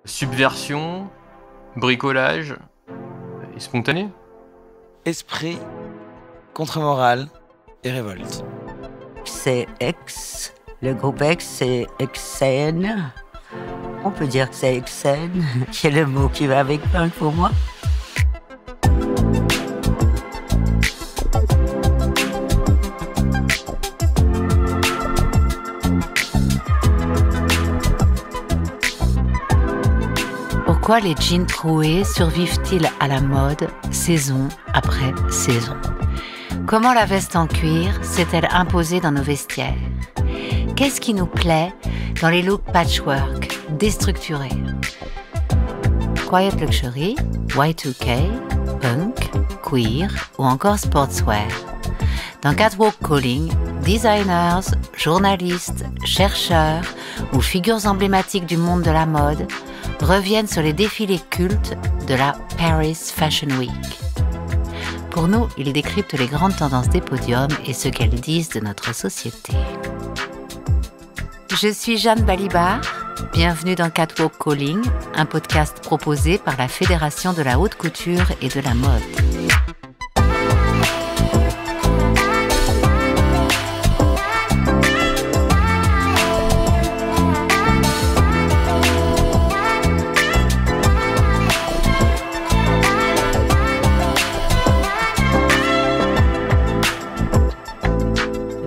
Subversion, bricolage et spontané. Esprit, contre-morale et révolte. C'est X, le groupe X, c'est X-Scène. On peut dire que c'est X-Scène, qui est le mot qui va avec punk pour moi. Pourquoi les jeans troués survivent-ils à la mode saison après saison? Comment la veste en cuir s'est-elle imposée dans nos vestiaires? Qu'est-ce qui nous plaît dans les looks patchwork, déstructurés? Quiet luxury, Y2K, punk, queer ou encore sportswear. Dans Catwalk Calling, designers, journalistes, chercheurs ou figures emblématiques du monde de la mode reviennent sur les défilés cultes de la Paris Fashion Week. Pour nous, ils décryptent les grandes tendances des podiums et ce qu'elles disent de notre société. Je suis Jeanne Balibar, bienvenue dans Catwalk Calling, un podcast proposé par la Fédération de la haute couture et de la mode.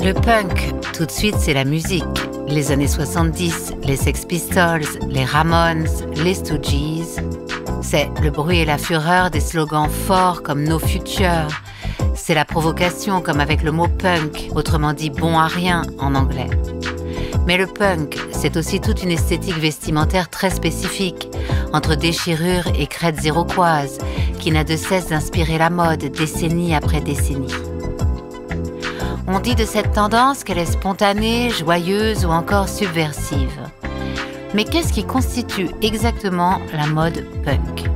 Le punk, tout de suite, c'est la musique. Les années 70, les Sex Pistols, les Ramones, les Stooges. C'est le bruit et la fureur des slogans forts comme No Future. C'est la provocation comme avec le mot punk, autrement dit bon à rien en anglais. Mais le punk, c'est aussi toute une esthétique vestimentaire très spécifique, entre déchirures et crêtes iroquoises, qui n'a de cesse d'inspirer la mode décennie après décennie. On dit de cette tendance qu'elle est spontanée, joyeuse ou encore subversive. Mais qu'est-ce qui constitue exactement la mode punk?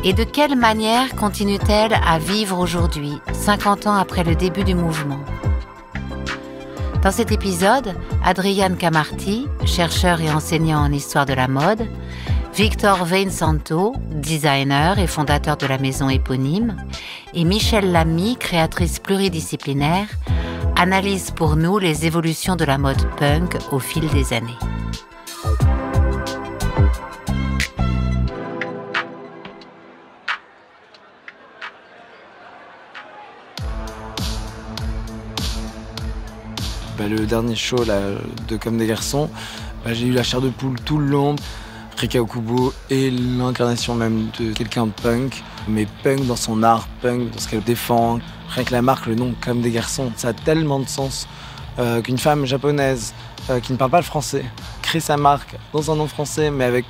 Et de quelle manière continue-t-elle à vivre aujourd'hui, 50 ans après le début du mouvement? Dans cet épisode, Adrian Camarti, chercheur et enseignant en histoire de la mode, Victor Veinsanto, designer et fondateur de la maison éponyme, et Michèle Lamy, créatrice pluridisciplinaire, analyse pour nous les évolutions de la mode punk au fil des années. Le dernier show là, de Comme des garçons, j'ai eu la chair de poule tout le long. Rika Okubo est l'incarnation même de quelqu'un de punk, mais punk dans son art, punk dans ce qu'elle défend. Rien que la marque, le nom Comme des garçons, ça a tellement de sens qu'une femme japonaise qui ne parle pas le français crée sa marque dans un nom français, mais avec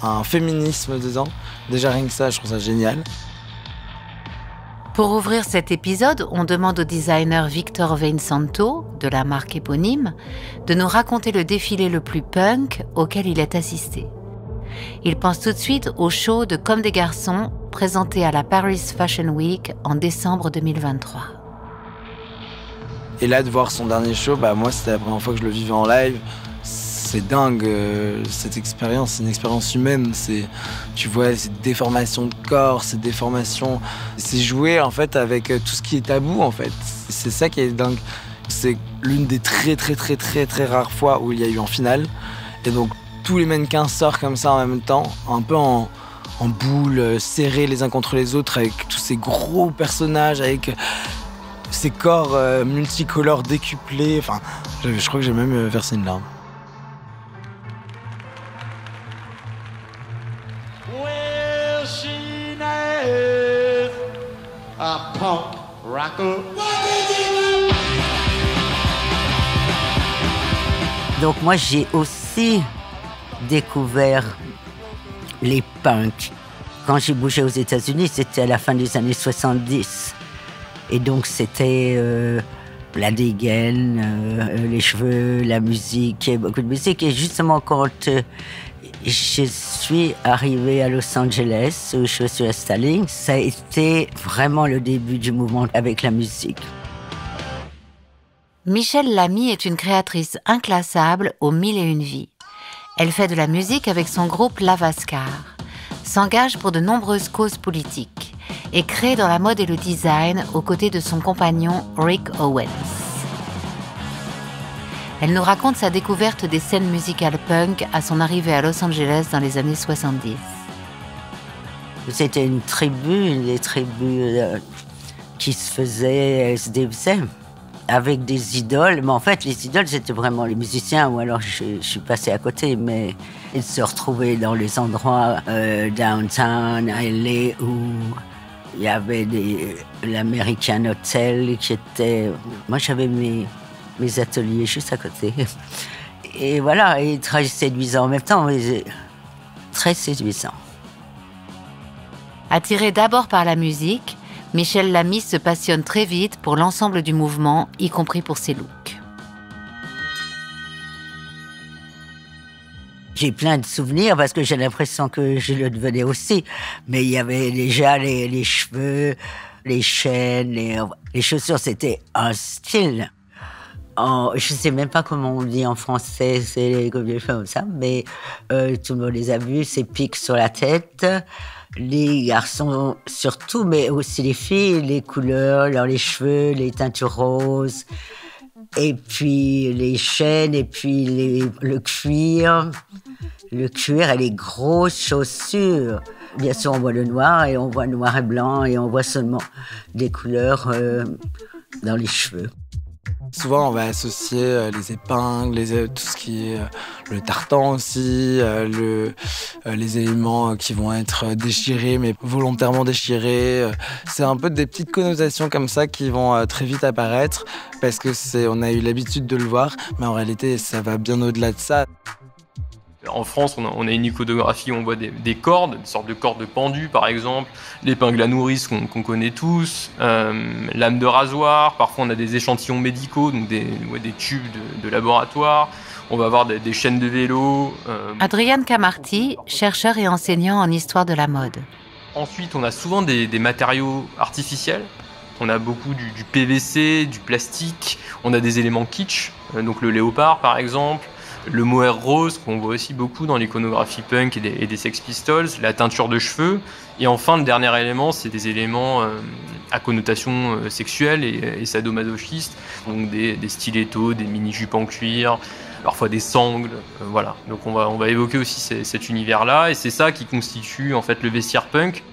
un féminisme dedans. Déjà rien que ça, je trouve ça génial. Pour ouvrir cet épisode, on demande au designer Victor Veinsanto, de la marque éponyme, de nous raconter le défilé le plus punk auquel il est assisté. Il pense tout de suite au show de Comme des garçons, présenté à la Paris Fashion Week en décembre 2023. Et là, de voir son dernier show, moi, c'était la première fois que je le vivais en live. C'est dingue, cette expérience, c'est une expérience humaine. Tu vois, ces déformations de corps, ces déformations. C'est jouer, en fait, avec tout ce qui est tabou, en fait. C'est ça qui est dingue. C'est l'une des très rares fois où il y a eu en finale. Et donc, tous les mannequins sortent comme ça en même temps, un peu en boule, serrés les uns contre les autres, avec tous ces gros personnages, avec ces corps multicolores décuplés. Enfin, je crois que j'ai même versé une larme. Well, she is a punk rocker. Donc moi, j'ai aussi découvert les punks. Quand j'ai bougé aux États-Unis, c'était à la fin des années 70. Et donc, c'était la dégaine, les cheveux, la musique, beaucoup de musique. Et justement, quand je suis arrivée à Los Angeles, où je suis installée, ça a été vraiment le début du mouvement avec la musique. Michèle Lamy est une créatrice inclassable aux mille et une vies. Elle fait de la musique avec son groupe Lavascar, s'engage pour de nombreuses causes politiques et crée dans la mode et le design aux côtés de son compagnon Rick Owens. Elle nous raconte sa découverte des scènes musicales punk à son arrivée à Los Angeles dans les années 70. C'était une tribu, des tribus qui se faisaient, se défaisaient avec des idoles. Mais en fait, les idoles, c'était vraiment les musiciens, ou alors je suis passée à côté. Mais ils se retrouvaient dans les endroits downtown, LA, où il y avait l'American Hotel qui était... Moi, j'avais mes ateliers juste à côté. Et voilà, et très séduisant en même temps, mais très séduisant. Attirée d'abord par la musique, Michèle Lamy se passionne très vite pour l'ensemble du mouvement, y compris pour ses looks. J'ai plein de souvenirs parce que j'ai l'impression que je le devenais aussi. Mais il y avait déjà les cheveux, les chaînes, les chaussures, c'était un style. Je ne sais même pas comment on dit en français, c'est comme ça, mais tout le monde les a vus, ces pics sur la tête. Les garçons surtout, mais aussi les filles, les couleurs, les cheveux, les teintures roses, et puis les chaînes, et puis le cuir et les grosses chaussures. Bien sûr, on voit le noir, et on voit noir et blanc, et on voit seulement des couleurs dans les cheveux. Souvent, on va associer les épingles, tout ce qui est le tartan aussi, les éléments qui vont être déchirés, mais volontairement déchirés. C'est un peu des petites connotations comme ça qui vont très vite apparaître parce que on a eu l'habitude de le voir, mais en réalité, ça va bien au-delà de ça. En France, on a une iconographie où on voit des cordes, des sortes de cordes pendues par exemple, l'épingle à nourrice qu'on connaît tous, lame de rasoir, parfois on a des échantillons médicaux, donc des tubes de laboratoire, on va avoir des chaînes de vélo. Adrian Camarty, chercheur et enseignant en histoire de la mode. Ensuite, on a souvent des matériaux artificiels. On a beaucoup du PVC, du plastique, on a des éléments kitsch, donc le léopard par exemple. Le mohair rose, qu'on voit aussi beaucoup dans l'iconographie punk et des Sex Pistols, la teinture de cheveux. Et enfin, le dernier élément, c'est des éléments à connotation sexuelle et sadomasochiste. Donc des stilettos, des mini-jupes en cuir, parfois des sangles. Voilà. Donc on va évoquer aussi cet univers-là. Et c'est ça qui constitue en fait le vestiaire punk.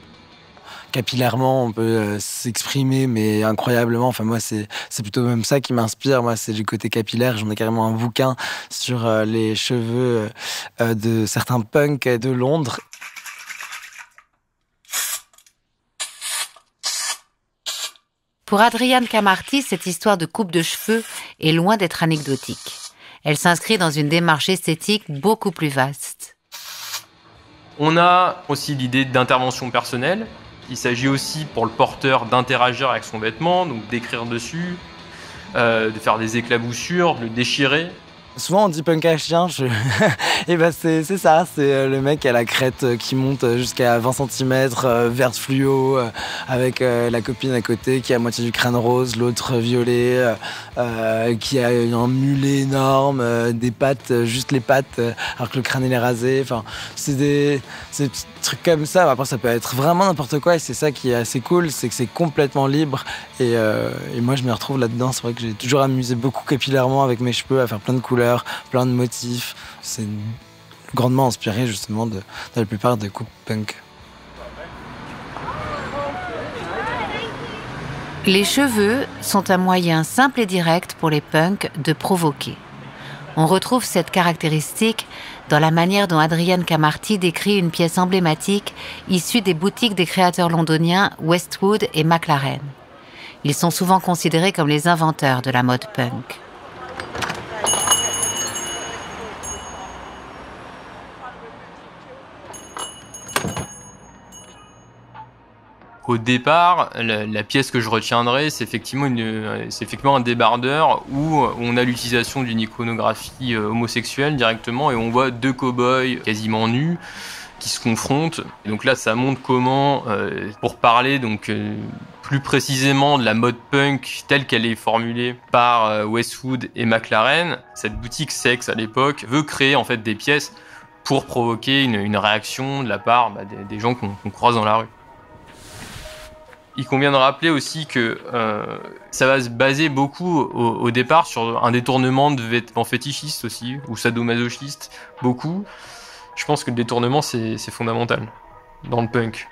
Capillairement, on peut s'exprimer, mais incroyablement. Enfin, moi, c'est plutôt même ça qui m'inspire. Moi, c'est du côté capillaire. J'en ai carrément un bouquin sur les cheveux de certains punks de Londres. Pour Adrian Camarty, cette histoire de coupe de cheveux est loin d'être anecdotique. Elle s'inscrit dans une démarche esthétique beaucoup plus vaste. On a aussi l'idée d'intervention personnelle. Il s'agit aussi pour le porteur d'interagir avec son vêtement, donc d'écrire dessus, de faire des éclaboussures, de le déchirer. Souvent on dit punk à chien, et ben c'est ça, c'est le mec à la crête qui monte jusqu'à 20 cm, verte fluo, avec la copine à côté qui a moitié du crâne rose, l'autre violet, qui a un mulet énorme, des pattes, juste les pattes, alors que le crâne il est rasé. Enfin, c'est des petits trucs comme ça. Après ça peut être vraiment n'importe quoi, et c'est ça qui est assez cool, c'est que c'est complètement libre, et moi je m'y retrouve là-dedans. C'est vrai que j'ai toujours amusé beaucoup capillairement avec mes cheveux, à faire plein de couleurs, plein de motifs. C'est grandement inspiré justement de la plupart des coupes punk. Les cheveux sont un moyen simple et direct pour les punks de provoquer. On retrouve cette caractéristique dans la manière dont Adrian Camarty décrit une pièce emblématique issue des boutiques des créateurs londoniens Westwood et McLaren. Ils sont souvent considérés comme les inventeurs de la mode punk. Au départ, la pièce que je retiendrai, c'est effectivement un débardeur où on a l'utilisation d'une iconographie homosexuelle directement, et on voit deux cow-boys quasiment nus qui se confrontent. Et donc là, ça montre comment, pour parler plus précisément de la mode punk telle qu'elle est formulée par Westwood et McLaren, cette boutique Sex à l'époque veut créer en fait des pièces pour provoquer une réaction de la part des gens qu'on croise dans la rue. Il convient de rappeler aussi que ça va se baser beaucoup au départ sur un détournement de vêtements fétichistes aussi, ou sadomasochistes, beaucoup. Je pense que le détournement, c'est fondamental dans le punk.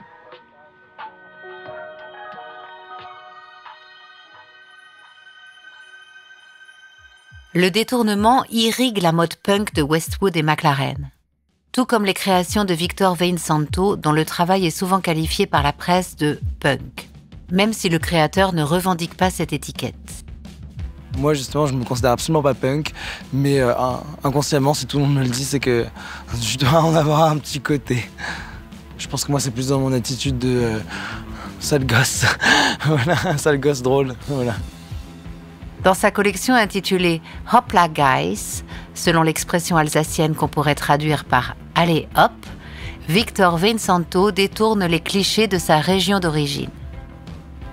Le détournement irrigue la mode punk de Westwood et McLaren. Tout comme les créations de Victor Veinsanto, dont le travail est souvent qualifié par la presse de punk, même si le créateur ne revendique pas cette étiquette. Moi, justement, je ne me considère absolument pas punk, mais inconsciemment, si tout le monde me le dit, c'est que je dois en avoir un petit côté. Je pense que moi, c'est plus dans mon attitude de sale gosse. Voilà, sale gosse drôle. Voilà. Dans sa collection intitulée Hopla Guys, selon l'expression alsacienne qu'on pourrait traduire par « Allez hop », Victor Veinsanto détourne les clichés de sa région d'origine.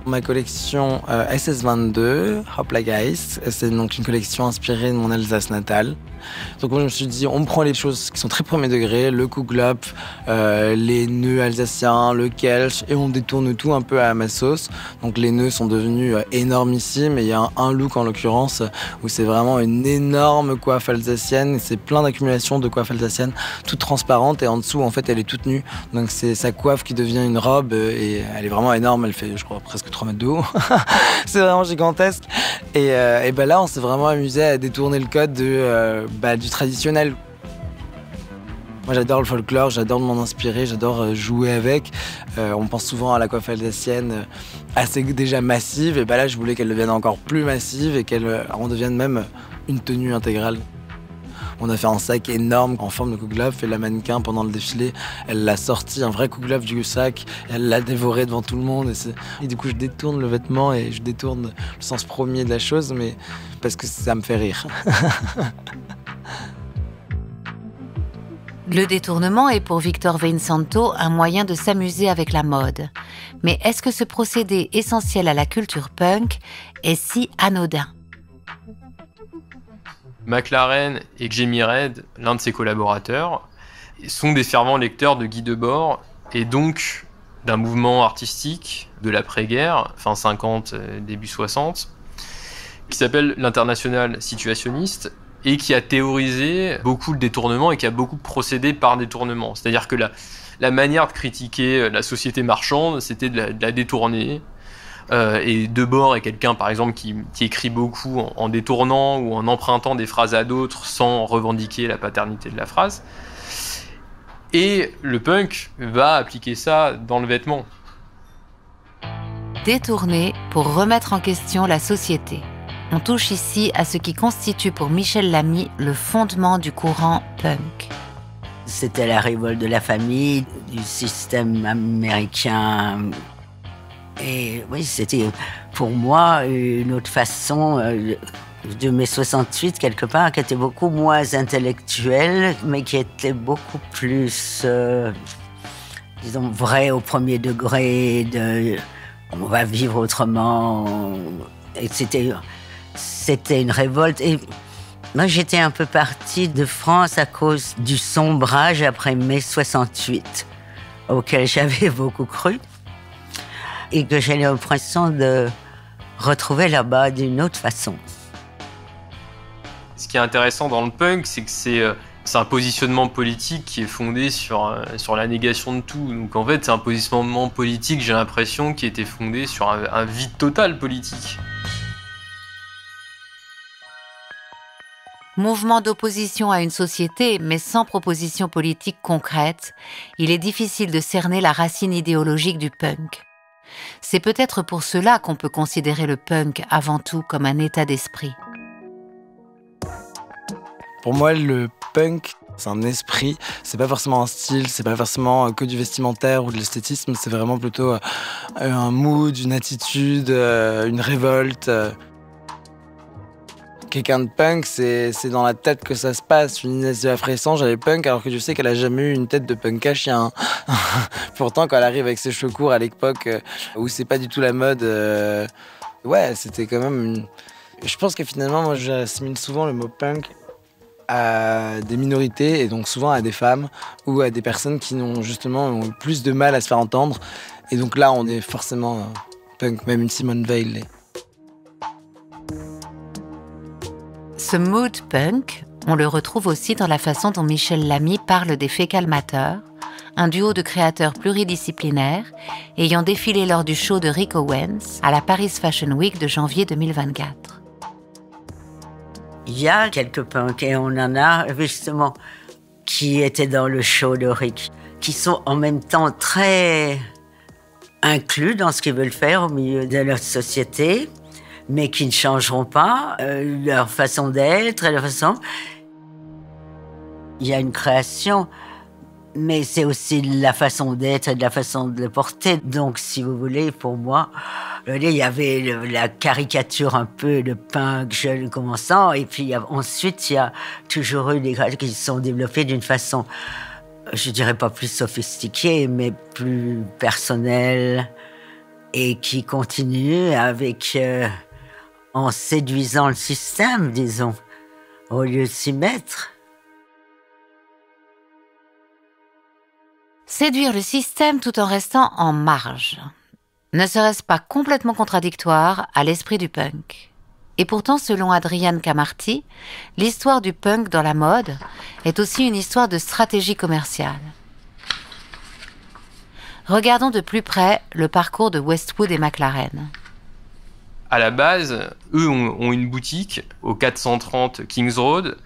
Ma collection SS22, Hopla Guys, c'est donc une collection inspirée de mon Alsace natale. Donc moi je me suis dit, on prend les choses qui sont très premier degré, le Kuglop, les nœuds alsaciens, le Kelch, et on détourne tout un peu à ma sauce. Donc les nœuds sont devenus énormissimes, et il y a un look en l'occurrence où c'est vraiment une énorme coiffe alsacienne, et c'est plein d'accumulations de coiffes alsaciennes, toutes transparentes, et en dessous en fait elle est toute nue. Donc c'est sa coiffe qui devient une robe, et elle est vraiment énorme, elle fait je crois presque 3 mètres de haut. C'est vraiment gigantesque. Et ben là on s'est vraiment amusé à détourner le code du traditionnel. Moi j'adore le folklore, j'adore m'en inspirer, j'adore jouer avec. On pense souvent à la coiffe alsacienne assez déjà massive, et ben là je voulais qu'elle devienne encore plus massive et qu'elle en devienne même une tenue intégrale. On a fait un sac énorme en forme de Kuglop, et la mannequin pendant le défilé, elle l'a sorti un vrai Kuglop du sac, et elle l'a dévoré devant tout le monde. Et du coup je détourne le vêtement et je détourne le sens premier de la chose, mais parce que ça me fait rire. Le détournement est pour Victor Veinsanto un moyen de s'amuser avec la mode. Mais est-ce que ce procédé essentiel à la culture punk est si anodin ? McLaren et Jamie Reid, l'un de ses collaborateurs, sont des fervents lecteurs de Guy Debord et donc d'un mouvement artistique de l'après-guerre, fin 50, début 60, qui s'appelle l'Internationale situationniste et qui a théorisé beaucoup le détournement et qui a beaucoup procédé par détournement. C'est-à-dire que la manière de critiquer la société marchande, c'était de la détourner. Et Debord est quelqu'un, par exemple, qui écrit beaucoup en détournant ou en empruntant des phrases à d'autres sans revendiquer la paternité de la phrase. Et le punk va appliquer ça dans le vêtement. Détourner pour remettre en question la société. On touche ici à ce qui constitue pour Michel Lamy le fondement du courant punk. C'était la révolte de la famille, du système américain. Et oui, c'était pour moi une autre façon de mai 68, quelque part, qui était beaucoup moins intellectuelle, mais qui était beaucoup plus, disons, vraie au premier degré, on va vivre autrement. Et c'était une révolte. Et moi, j'étais un peu partie de France à cause du sombrage après mai 68, auquel j'avais beaucoup cru. Et que j'ai l'impression de retrouver là-bas d'une autre façon. Ce qui est intéressant dans le punk, c'est que c'est un positionnement politique qui est fondé sur la négation de tout. Donc en fait, c'est un positionnement politique, j'ai l'impression, qui était fondé sur un vide total politique. Mouvement d'opposition à une société, mais sans proposition politique concrète, il est difficile de cerner la racine idéologique du punk. C'est peut-être pour cela qu'on peut considérer le punk avant tout comme un état d'esprit. Pour moi, le punk, c'est un esprit. C'est pas forcément un style, c'est pas forcément que du vestimentaire ou de l'esthétisme. C'est vraiment plutôt un mood, une attitude, une révolte. quelqu'un de punk, c'est dans la tête que ça se passe. Une Inès de la Fressange, elle est punk, alors que je sais qu'elle a jamais eu une tête de punk à chien. Pourtant, quand elle arrive avec ses cheveux courts à l'époque où c'est pas du tout la mode, ouais, c'était quand même Je pense que finalement, moi, j'assimile souvent le mot punk à des minorités, et donc souvent à des femmes ou à des personnes qui ont justement plus de mal à se faire entendre. Et donc là, on est forcément punk, même une Simone Veil l'est. Ce mood punk, on le retrouve aussi dans la façon dont Michel Lamy parle des Fecal Matter, un duo de créateurs pluridisciplinaires ayant défilé lors du show de Rick Owens à la Paris Fashion Week de janvier 2024. Il y a quelques punks, et on en a justement qui étaient dans le show de Rick, qui sont en même temps très inclus dans ce qu'ils veulent faire au milieu de notre société, mais qui ne changeront pas leur façon d'être et leur façon. Il y a une création, mais c'est aussi la façon d'être et de la façon de le porter. Donc, si vous voulez, pour moi, il y avait la caricature un peu de punk jeune commençant, et puis ensuite, il y a toujours eu des gars qui se sont développés d'une façon, je dirais pas plus sophistiquée, mais plus personnelle, et qui continuent avec, en séduisant le système, disons, au lieu de s'y mettre. Séduire le système tout en restant en marge. Ne serait-ce pas complètement contradictoire à l'esprit du punk? Et pourtant, selon Adrian Camarty, l'histoire du punk dans la mode est aussi une histoire de stratégie commerciale. Regardons de plus près le parcours de Westwood et McLaren. À la base, eux ont une boutique au 430 Kings Road,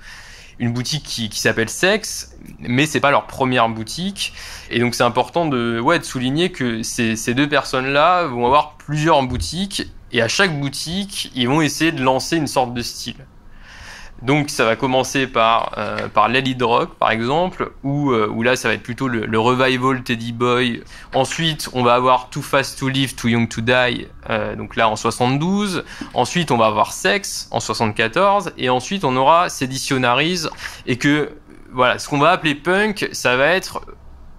une boutique qui s'appelle Sex, mais c'est pas leur première boutique. Et donc c'est important de souligner que ces deux personnes-là vont avoir plusieurs boutiques, et à chaque boutique, ils vont essayer de lancer une sorte de style. Donc ça va commencer par Lady Rock, par exemple, où là ça va être plutôt le revival Teddy Boy. Ensuite, on va avoir Too Fast to Live, Too Young to Die, donc là en 72. Ensuite, on va avoir Sex en 74. Et ensuite, on aura Seditionaries. Et que, voilà, ce qu'on va appeler punk, ça va être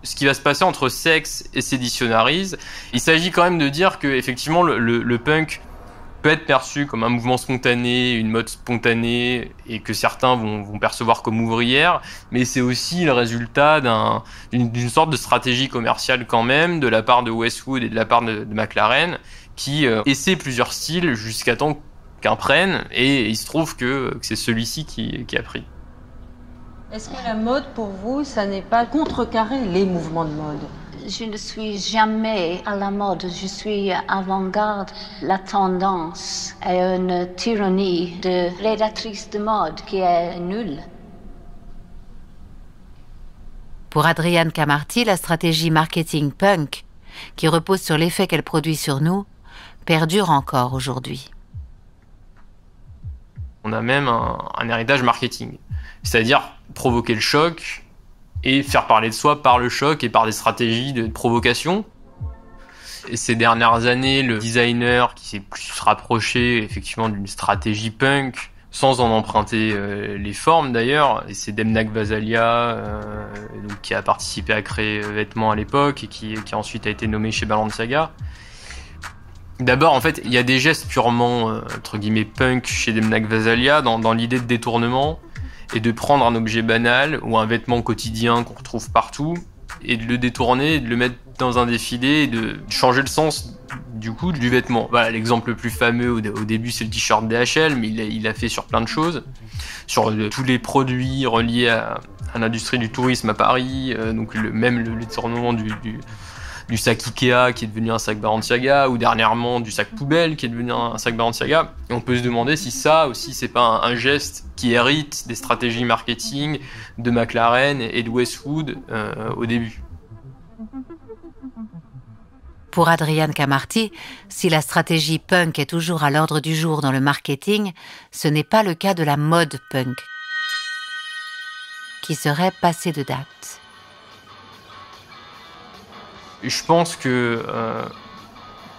ce qui va se passer entre Sex et Seditionaries. Il s'agit quand même de dire que, effectivement, le punk peut être perçu comme un mouvement spontané, une mode spontanée, et que certains vont percevoir comme ouvrière, mais c'est aussi le résultat d'une sorte de stratégie commerciale quand même, de la part de Westwood et de la part de McLaren, qui essaient plusieurs styles jusqu'à temps qu'un prenne, et il se trouve que c'est celui-ci qui a pris. Est-ce que la mode, pour vous, ça n'est pas contrecarrer les mouvements de mode? Je ne suis jamais à la mode, je suis avant-garde. La tendance est une tyrannie de rédactrice de mode qui est nulle. Pour Adrian Camarty, la stratégie marketing punk, qui repose sur l'effet qu'elle produit sur nous, perdure encore aujourd'hui. On a même un héritage marketing, c'est-à-dire provoquer le choc et faire parler de soi par le choc et par des stratégies de provocation. Et ces dernières années, le designer qui s'est plus rapproché effectivement d'une stratégie punk, sans en emprunter les formes d'ailleurs, et c'est Demna Gvasalia donc, qui a participé à créer Vêtements à l'époque et qui ensuite a été nommé chez Balenciaga. D'abord, en fait, il y a des gestes purement, entre guillemets, punk chez Demna Gvasalia dans l'idée de détournement, et de prendre un objet banal ou un vêtement quotidien qu'on retrouve partout et de le détourner, et de le mettre dans un défilé et de changer le sens du coup du vêtement. Voilà, l'exemple le plus fameux au début, c'est le t-shirt DHL, mais il a fait sur plein de choses, sur tous les produits reliés à l'industrie du tourisme à Paris, donc même le détournement du sac Ikea qui est devenu un sac Balenciaga, ou dernièrement du sac poubelle qui est devenu un sac Balenciaga. Et on peut se demander si ça aussi c'est pas un geste qui hérite des stratégies marketing de McLaren et de Westwood au début. Pour Adrian Camarty, si la stratégie punk est toujours à l'ordre du jour dans le marketing, ce n'est pas le cas de la mode punk, qui serait passée de date. Je pense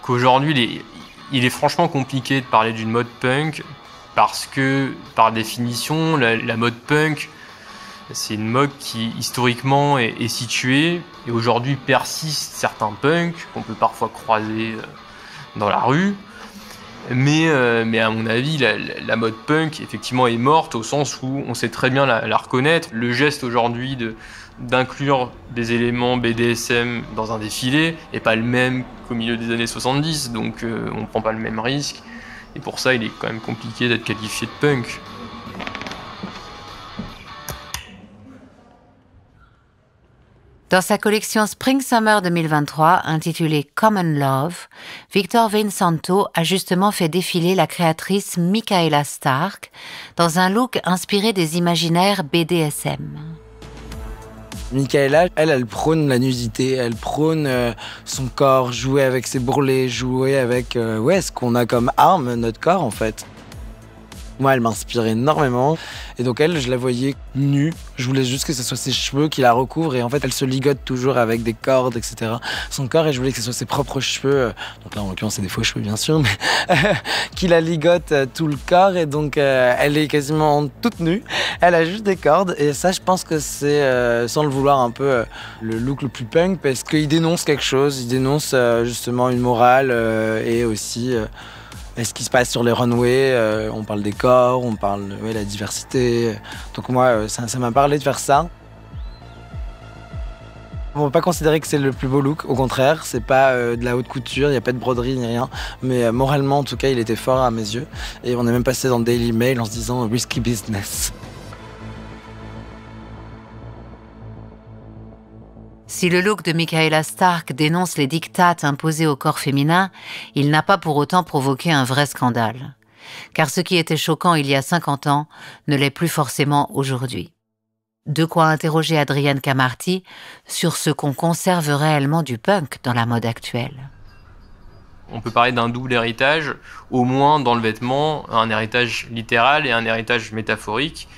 qu'aujourd'hui, il est franchement compliqué de parler d'une mode punk parce que, par définition, la mode punk, c'est une mode qui, historiquement, est située, et aujourd'hui persistent certains punks qu'on peut parfois croiser dans la rue. Mais à mon avis, la mode punk, effectivement, est morte au sens où on sait très bien la reconnaître. Le geste aujourd'hui d'inclure des éléments BDSM dans un défilé n'est pas le même qu'au milieu des années 70, donc on ne prend pas le même risque. Et pour ça, il est quand même compliqué d'être qualifié de punk. Dans sa collection Spring-Summer 2023, intitulée Common Love, Victor Vincenzo a justement fait défiler la créatrice Michaela Stark dans un look inspiré des imaginaires BDSM. Michaela, elle prône la nudité, elle prône son corps, jouer avec ses bourrelets, jouer avec ce qu'on a comme arme, notre corps en fait. Moi, elle m'inspire énormément. Et donc elle, je la voyais nue. Je voulais juste que ce soit ses cheveux qui la recouvrent. Et en fait, elle se ligote toujours avec des cordes, etc. Son corps, et je voulais que ce soit ses propres cheveux. Donc là, en l'occurrence, c'est des faux cheveux, bien sûr, mais qui la ligotent tout le corps. Et donc, elle est quasiment toute nue. Elle a juste des cordes. Et ça, je pense que c'est, sans le vouloir, un peu le look le plus punk. Parce qu'il dénonce quelque chose. Il dénonce justement une morale et aussi... ce qui se passe sur les runways, on parle des corps, on parle de la diversité. Donc moi, ça m'a parlé de faire ça. On ne peut pas considérer que c'est le plus beau look, au contraire, c'est pas de la haute couture, il n'y a pas de broderie ni rien. Mais moralement, en tout cas, il était fort à mes yeux. Et on est même passé dans le Daily Mail en se disant « risky business ». Si le look de Michaela Stark dénonce les diktats imposés au corps féminin, il n'a pas pour autant provoqué un vrai scandale. Car ce qui était choquant il y a 50 ans ne l'est plus forcément aujourd'hui. De quoi interroger Adrienne Camarty sur ce qu'on conserve réellement du punk dans la mode actuelle. On peut parler d'un double héritage, au moins dans le vêtement, un héritage littéral et un héritage métaphorique.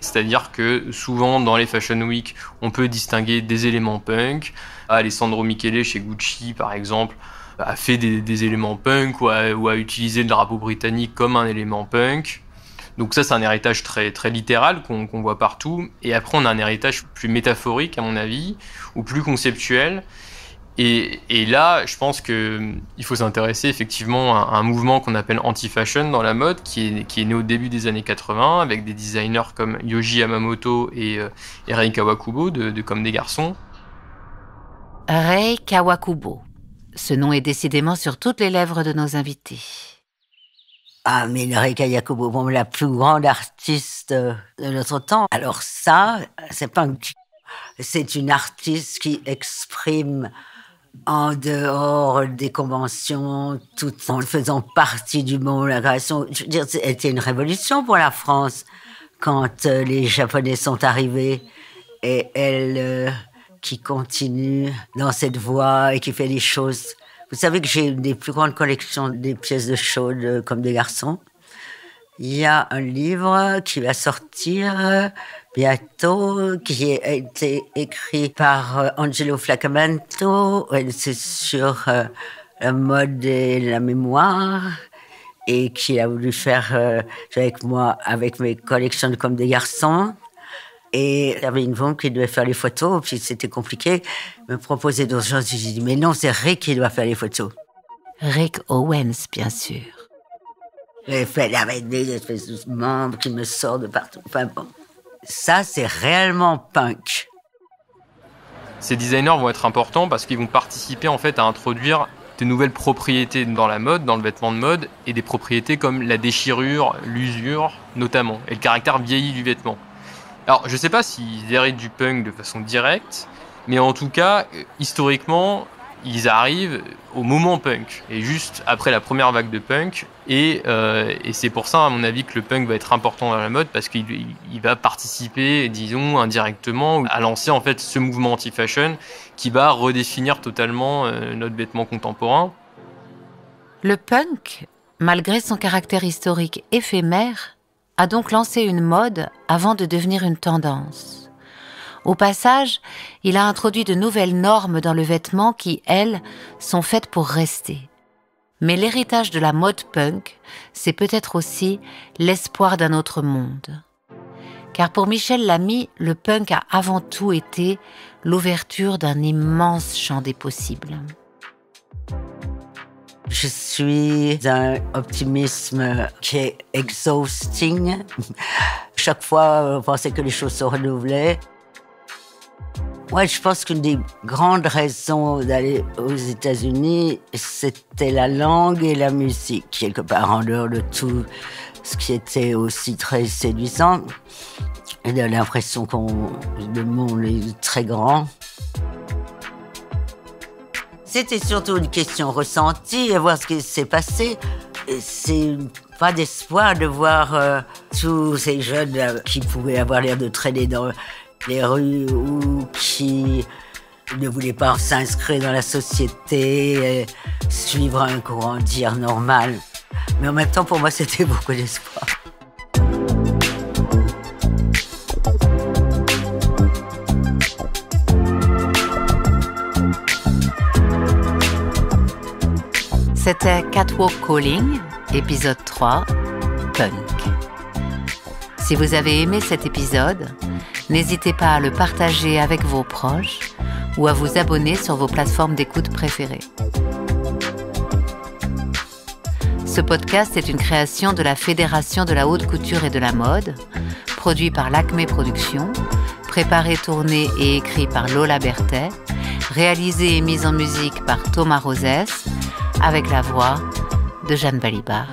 C'est-à-dire que souvent dans les Fashion Week, on peut distinguer des éléments punk. Alessandro Michele chez Gucci, par exemple, a fait des éléments punk ou a utilisé le drapeau britannique comme un élément punk. Donc ça, c'est un héritage très, très littéral qu'on voit partout. Et après, on a un héritage plus métaphorique, à mon avis, ou plus conceptuel. Et là, je pense qu'il faut s'intéresser effectivement à un mouvement qu'on appelle anti-fashion dans la mode, qui est né au début des années 80, avec des designers comme Yohji Yamamoto et Rei Kawakubo de Comme des garçons. Rei Kawakubo. Ce nom est décidément sur toutes les lèvres de nos invités. Ah, mais Rei Kawakubo, bon, la plus grande artiste de notre temps. Alors ça, c'est punk. C'est une artiste qui exprime en dehors des conventions, tout en faisant partie du monde, la création. Je veux dire, c'était une révolution pour la France quand les Japonais sont arrivés et elle qui continue dans cette voie et qui fait des choses. Vous savez que j'ai une des plus grandes collections des pièces de chaude Comme des garçons. Il y a un livre qui va sortir bientôt, qui a été écrit par Angelo Flacamento. C'est sur la mode et la mémoire, et qui a voulu faire avec moi, avec mes collections de Comme des garçons. Et il y avait une femme qui devait faire les photos, puis c'était compliqué. Me proposer d'autres choses. J'ai dit, mais non, c'est Rick qui doit faire les photos. Rick Owens, bien sûr. J'ai fait avec des espèces de membres qui me sortent de partout. Enfin bon, ça c'est réellement punk. Ces designers vont être importants parce qu'ils vont participer en fait à introduire des nouvelles propriétés dans la mode, dans le vêtement de mode, et des propriétés comme la déchirure, l'usure notamment, et le caractère vieilli du vêtement. Alors je sais pas s'ils héritent du punk de façon directe, mais en tout cas, historiquement, ils arrivent au moment punk, et juste après la première vague de punk, et c'est pour ça, à mon avis, que le punk va être important dans la mode, parce qu'il va participer, disons, indirectement, à lancer en fait ce mouvement anti-fashion qui va redéfinir totalement notre vêtement contemporain. Le punk, malgré son caractère historique éphémère, a donc lancé une mode avant de devenir une tendance. Au passage, il a introduit de nouvelles normes dans le vêtement qui, elles, sont faites pour rester. Mais l'héritage de la mode punk, c'est peut-être aussi l'espoir d'un autre monde. Car pour Michel Lamy, le punk a avant tout été l'ouverture d'un immense champ des possibles. Je suis d'un optimisme qui est exhausting. Chaque fois, on pensait que les choses se renouvelaient. Ouais, je pense qu'une des grandes raisons d'aller aux États-Unis, c'était la langue et la musique, quelque part en dehors de tout ce qui était aussi très séduisant. Et de l'impression que le monde est très grand. C'était surtout une question ressentie, et voir ce qui s'est passé. C'est pas d'espoir de voir tous ces jeunes qui pouvaient avoir l'air de traîner dans les rues ou qui ne voulaient pas s'inscrire dans la société, suivre un courant dire normal. Mais en même temps, pour moi, c'était beaucoup d'espoir. C'était Catwalk Calling, épisode 3, Punk. Si vous avez aimé cet épisode, n'hésitez pas à le partager avec vos proches ou à vous abonner sur vos plateformes d'écoute préférées. Ce podcast est une création de la Fédération de la haute couture et de la mode, produit par l'Acme Productions, préparé, tourné et écrit par Lola Berthet, réalisé et mis en musique par Thomas Rosès, avec la voix de Jeanne Balibar.